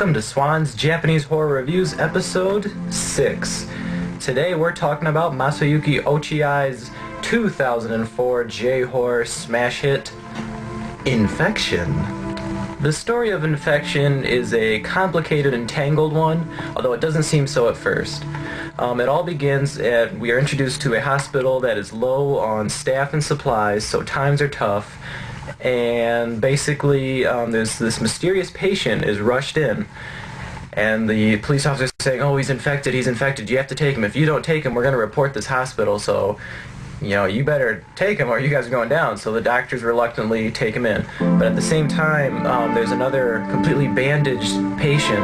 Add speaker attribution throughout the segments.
Speaker 1: welcome to Swan's Japanese Horror Reviews, Episode 6. Today we're talking about Masayuki Ochiai's 2004 J-horror smash hit, Infection. The story of Infection is a complicated and tangled one, although it doesn't seem so at first. It all begins at we are introduced to a hospital that is low on staff and supplies, so times are tough. And basically, there's this mysterious patient is rushed in, and the police officer is saying, "Oh, he's infected. You have to take him. If you don't take him, we're going to report this hospital. So, you better take him, or you guys are going down." So the doctors reluctantly take him in. But at the same time, there's another completely bandaged patient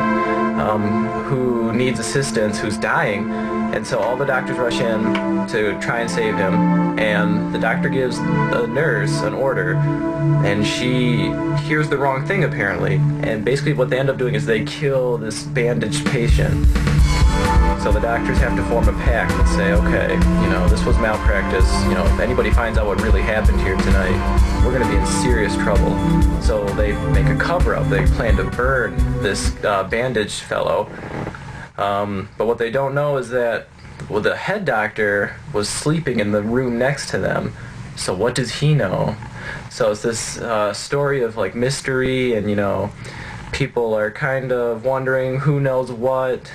Speaker 1: who needs assistance, who's dying. And so all the doctors rush in to try and save him, and the doctor gives the nurse an order, and she hears the wrong thing apparently, and basically what they end up doing is they kill this bandaged patient. So the doctors have to form a pact and say, okay, this was malpractice, if anybody finds out what really happened here tonight, we're going to be in serious trouble. So they make a cover-up. They plan to burn this bandaged fellow. But what they don't know is that the head doctor was sleeping in the room next to them. So what does he know? So it's this story of like mystery, and people are kind of wondering who knows what.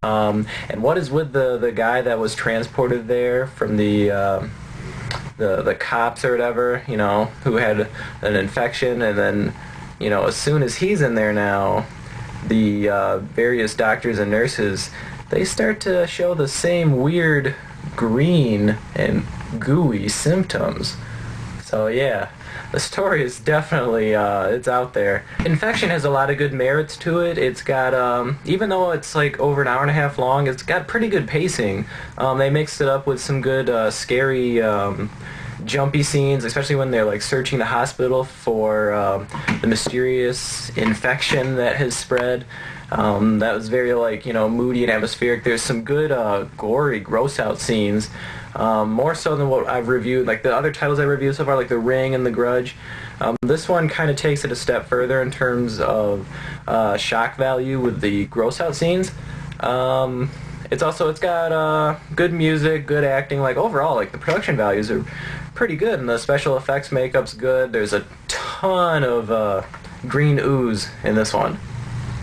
Speaker 1: And what is with the guy that was transported there from the cops or whatever, who had an infection, and then as soon as he's in there now, the various doctors and nurses, they start to show the same weird green and gooey symptoms. So yeah, the story is definitely, it's out there. Infection has a lot of good merits to it. It's got, even though it's like over an hour and a half long, it's got pretty good pacing. They mixed it up with some good, scary, jumpy scenes, especially when they're like searching the hospital for the mysterious infection that has spread. That was very moody and atmospheric. There's some good gory, gross out scenes, more so than what I've reviewed, like the other titles I reviewed so far, like The Ring and The Grudge. This one kind of takes it a step further in terms of shock value with the gross out scenes. It's got good music, good acting. Like overall, the production values are pretty good, and the special effects makeup's good. There's a ton of green ooze in this one.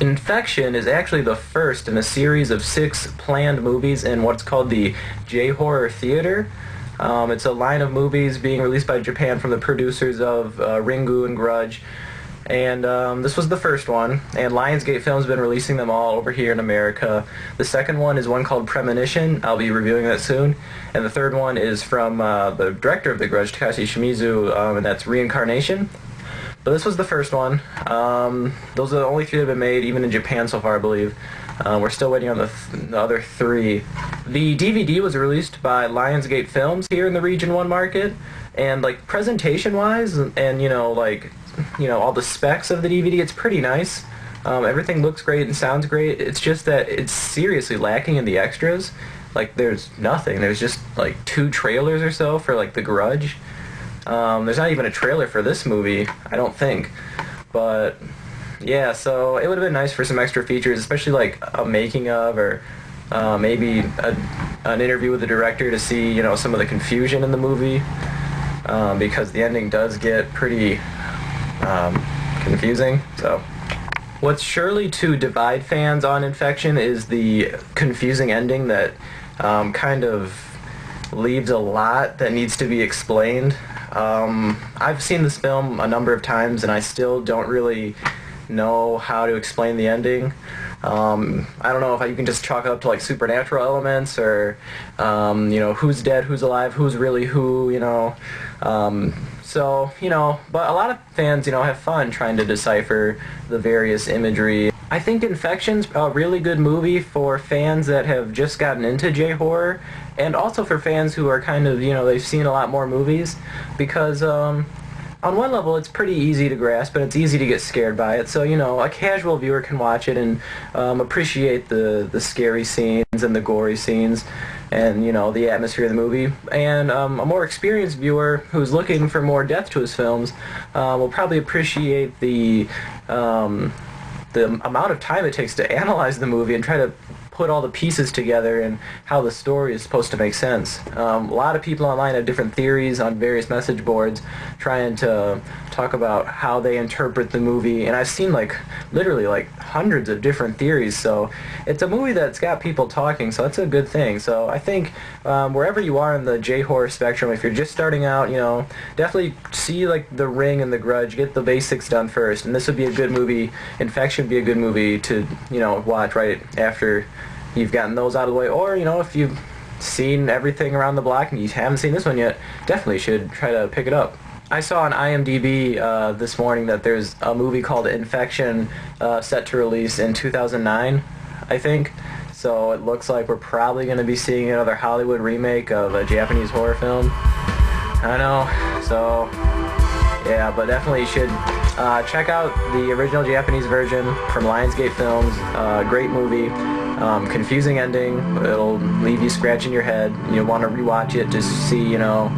Speaker 1: Infection is actually the first in a series of 6 planned movies in what's called the J-horror theater. It's a line of movies being released by Japan from the producers of Rinne and Grudge. And this was the first one, and Lionsgate Films has been releasing them all over here in America. The second one is one called Premonition. I'll be reviewing that soon. And the third one is from the director of The Grudge, Takashi Shimizu, and that's Reincarnation. But this was the first one. Those are the only 3 that have been made, even in Japan so far, I believe. We're still waiting on the other 3. The DVD was released by Lionsgate Films here in the Region 1 market, and presentation-wise, and all the specs of the DVD, it's pretty nice. Everything looks great and sounds great. It's just that it's seriously lacking in the extras. There's nothing. There's just 2 trailers or so for The Grudge. There's not even a trailer for this movie, I don't think. But yeah, so it would have been nice for some extra features, especially a making of, or maybe an interview with the director to see some of the confusion in the movie, because the ending does get pretty confusing. So what's surely to divide fans on Infection is the confusing ending that kind of leaves a lot that needs to be explained. I've seen this film a number of times, and I still don't really know how to explain the ending. I don't know if you can just chalk it up to supernatural elements, or who's dead, who's alive, who's really who, So, but a lot of fans, have fun trying to decipher the various imagery. I think Infection's a really good movie for fans that have just gotten into J-horror, and also for fans who are kind of, they've seen a lot more movies, because on one level it's pretty easy to grasp, and it's easy to get scared by it, so, a casual viewer can watch it and appreciate the scary scenes and the gory scenes, and, the atmosphere of the movie. And a more experienced viewer who's looking for more depth to his films will probably appreciate the the amount of time it takes to analyze the movie and try to put all the pieces together and how the story is supposed to make sense. A lot of people online have different theories on various message boards trying to talk about how they interpret the movie, and I've seen like literally like hundreds of different theories, so it's a movie that's got people talking, so that's a good thing. So I think wherever you are in the J-horror spectrum, if you're just starting out, you know, definitely see like The Ring and The Grudge, get the basics done first, and this would be a good movie. Infection would be a good movie to, you know, watch right after you've gotten those out of the way, or, you know, if you've seen everything around the block and you haven't seen this one yet, definitely should try to pick it up. I saw on IMDb this morning that there's a movie called Infection set to release in 2009, I think. So it looks like we're probably going to be seeing another Hollywood remake of a Japanese horror film. I know, so yeah, but definitely you should check out the original Japanese version from Lionsgate Films. Great movie. Confusing ending. It'll leave you scratching your head. You'll want to rewatch it to see, you know,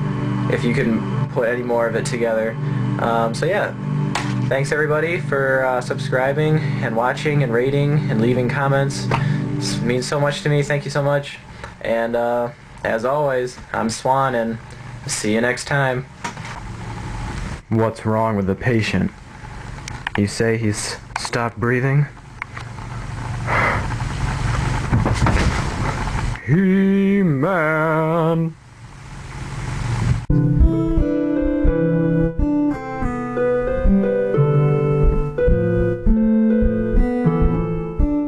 Speaker 1: if you can put any more of it together. So yeah, thanks everybody for subscribing and watching and rating and leaving comments. This means so much to me. Thank you so much. And as always, I'm Swan, and see you next time. What's wrong with the patient? You say he's stopped breathing? He-Man.